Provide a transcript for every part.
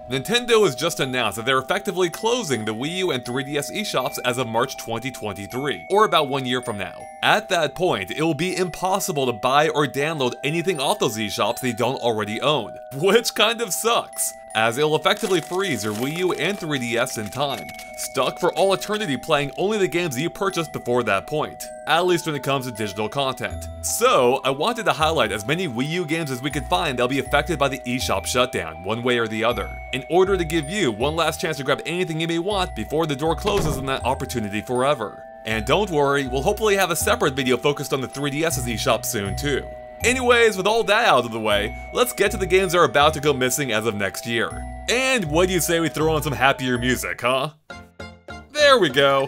Nintendo has just announced that they're effectively closing the Wii U and 3DS eShops as of March 2023, or about 1 year from now. At that point, it will be impossible to buy or download anything off those eShops they don't already own, which kind of sucks, as it'll effectively freeze your Wii U and 3DS in time, stuck for all eternity playing only the games you purchased before that point, at least when it comes to digital content. So, I wanted to highlight as many Wii U games as we could find that'll be affected by the eShop shutdown, one way or the other, in order to give you one last chance to grab anything you may want before the door closes on that opportunity forever. And don't worry, we'll hopefully have a separate video focused on the 3DS's eShop soon too. Anyways, with all that out of the way, let's get to the games that are about to go missing as of next year. And what do you say we throw on some happier music, huh? There we go!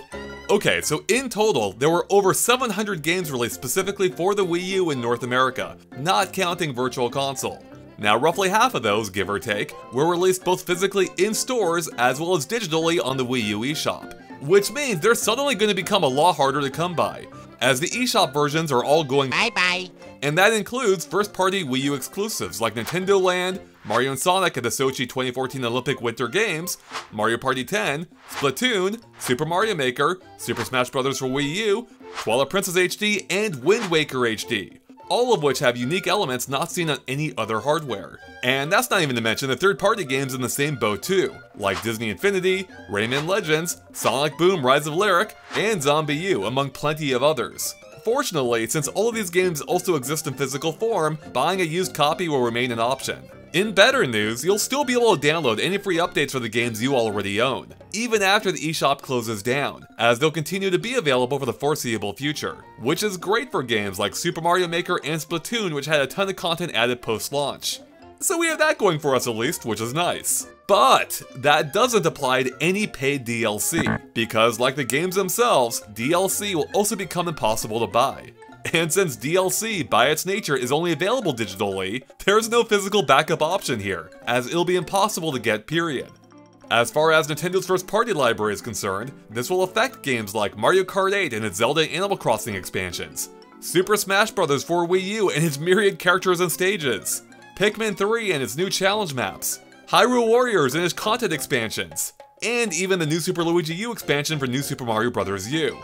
Okay, so in total, there were over 700 games released specifically for the Wii U in North America, not counting Virtual Console. Now, roughly half of those, give or take, were released both physically in stores as well as digitally on the Wii U eShop, which means they're suddenly going to become a lot harder to come by, as the eShop versions are all going bye-bye. And that includes first-party Wii U exclusives like Nintendo Land, Mario & Sonic at the Sochi 2014 Olympic Winter Games, Mario Party 10, Splatoon, Super Mario Maker, Super Smash Bros. For Wii U, Twilight Princess HD, and Wind Waker HD, all of which have unique elements not seen on any other hardware. And that's not even to mention the third-party games in the same boat too, like Disney Infinity, Rayman Legends, Sonic Boom Rise of Lyric, and Zombie U, among plenty of others. Fortunately, since all of these games also exist in physical form, buying a used copy will remain an option. In better news, you'll still be able to download any free updates for the games you already own, even after the eShop closes down, as they'll continue to be available for the foreseeable future, which is great for games like Super Mario Maker and Splatoon, which had a ton of content added post-launch. So we have that going for us at least, which is nice. But that doesn't apply to any paid DLC, because like the games themselves, DLC will also become impossible to buy. And since DLC, by its nature, is only available digitally, there's no physical backup option here, as it'll be impossible to get, period. As far as Nintendo's first-party library is concerned, this will affect games like Mario Kart 8 and its Zelda and Animal Crossing expansions, Super Smash Bros. For Wii U and its myriad characters and stages, Pikmin 3 and its new challenge maps, Hyrule Warriors and its content expansions, and even the new Super Luigi U expansion for New Super Mario Bros. U.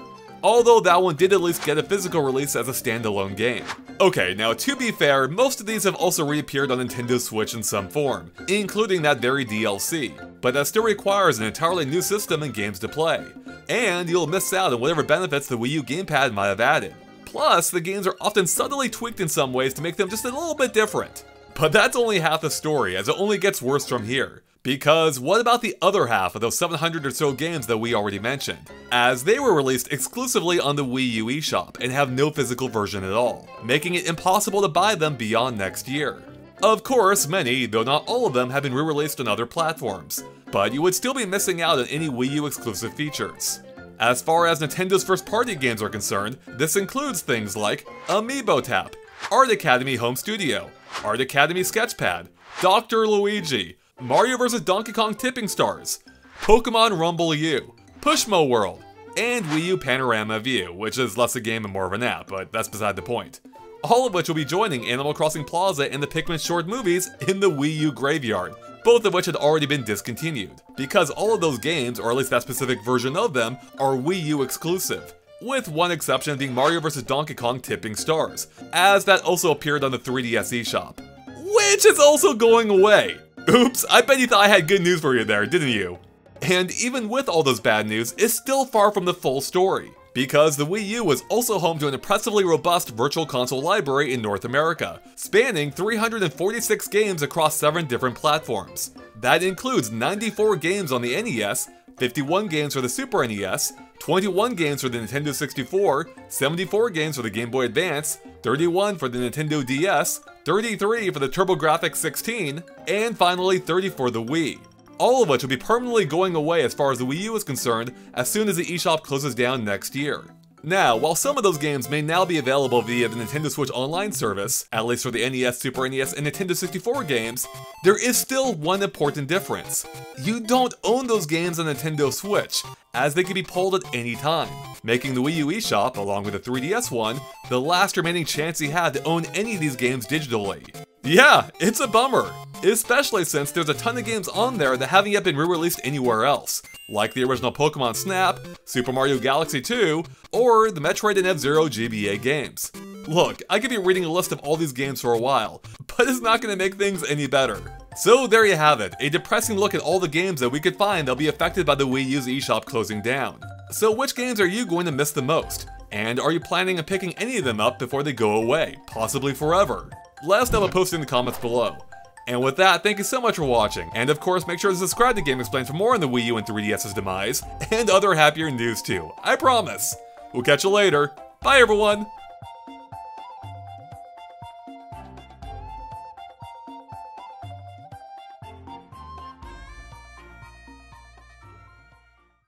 Although that one did at least get a physical release as a standalone game. Okay, now to be fair, most of these have also reappeared on Nintendo Switch in some form, including that very DLC, but that still requires an entirely new system and games to play, and you'll miss out on whatever benefits the Wii U gamepad might have added. Plus, the games are often subtly tweaked in some ways to make them just a little bit different. But that's only half the story, as it only gets worse from here. Because what about the other half of those 700 or so games that we already mentioned? As they were released exclusively on the Wii U eShop and have no physical version at all, making it impossible to buy them beyond next year. Of course, many, though not all of them, have been re-released on other platforms, but you would still be missing out on any Wii U exclusive features. As far as Nintendo's first-party games are concerned, this includes things like Amiibo Tap, Art Academy Home Studio, Art Academy Sketchpad, Dr. Luigi, Mario vs. Donkey Kong Tipping Stars, Pokemon Rumble U, Pushmo World, and Wii U Panorama View, which is less a game and more of an app, but that's beside the point. All of which will be joining Animal Crossing Plaza and the Pikmin short movies in the Wii U graveyard, both of which had already been discontinued, because all of those games, or at least that specific version of them, are Wii U exclusive, with one exception being Mario vs. Donkey Kong Tipping Stars, as that also appeared on the 3DS eShop, which is also going away. Oops, I bet you thought I had good news for you there, didn't you? And even with all those bad news, it's still far from the full story, because the Wii U was also home to an impressively robust Virtual Console library in North America, spanning 346 games across 7 different platforms. That includes 94 games on the NES, 51 games for the Super NES, 21 games for the Nintendo 64, 74 games for the Game Boy Advance, 31 for the Nintendo DS, 33 for the TurboGrafx 16, and finally 30 for the Wii. All of which will be permanently going away as far as the Wii U is concerned as soon as the eShop closes down next year. Now, while some of those games may now be available via the Nintendo Switch Online service, at least for the NES, Super NES, and Nintendo 64 games, there is still one important difference. You don't own those games on Nintendo Switch, as they can be pulled at any time, making the Wii U eShop, along with the 3DS one, the last remaining chance you have to own any of these games digitally. Yeah, it's a bummer. especially since there's a ton of games on there that haven't yet been re-released anywhere else, like the original Pokemon Snap, Super Mario Galaxy 2, or the Metroid and F-Zero GBA games. Look, I could be reading a list of all these games for a while, but it's not going to make things any better. So there you have it, a depressing look at all the games that we could find that'll be affected by the Wii U's eShop closing down. So which games are you going to miss the most? And are you planning on picking any of them up before they go away, possibly forever? Let us know by posting in the comments below. And with that, thank you so much for watching, and of course make sure to subscribe to GameXplain for more on the Wii U and 3DS's demise, and other happier news too, I promise! We'll catch you later, bye everyone!